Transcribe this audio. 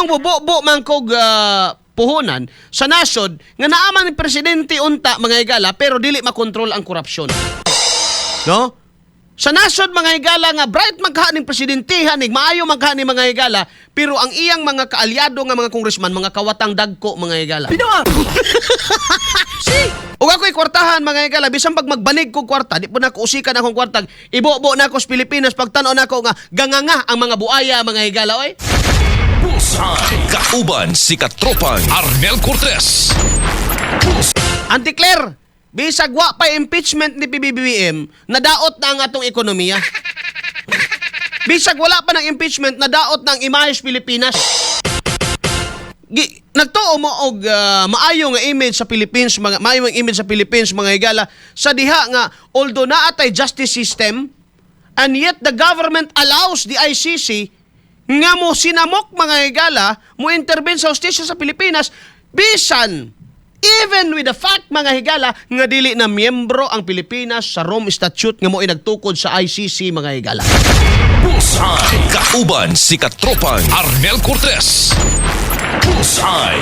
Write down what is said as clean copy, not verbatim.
nganong bubo man kog puhunan sa nasod nga naaman ni presidente unta mga higala pero dili makontrol ang korupsyon. No? Sa nasod mga higala nga bright magha ning presidente hanig maayo magha ni mga higala pero ang iyang mga kaalyado nga mga congressman mga kawatang dagko mga higala. Ug ako'y kwartahan mga higala bisan pag magbanig ko kwarta di po na ko usikan akong kwartag ibobo na ako sa Pilipinas pagtan-aw nako nga ganganga ang mga buaya mga higala oy. Bullseye. Kauban si Katropang Arnel Cortez. Auntie Claire, bisag wa pa impeachment ni PBBM, nadaot na ang atong ekonomiya. Bisag wala pa ng impeachment, nadaot na ang imahis Pilipinas. Nagtuo mo og maayo nga image sa Philippines, maayo nga image sa Philippines mga higala sa diha nga although naatay justice system and yet the government allows the ICC nga mo sinamok mga higala mo intervene sa hustisya sa Pilipinas bisan even with the fact mga higala nga dili na miyembro ang Pilipinas sa Rome Statute nga mo nagtukod sa ICC mga higala. Bullseye. Kauban si Katropang Arnel Cortez. Bullseye.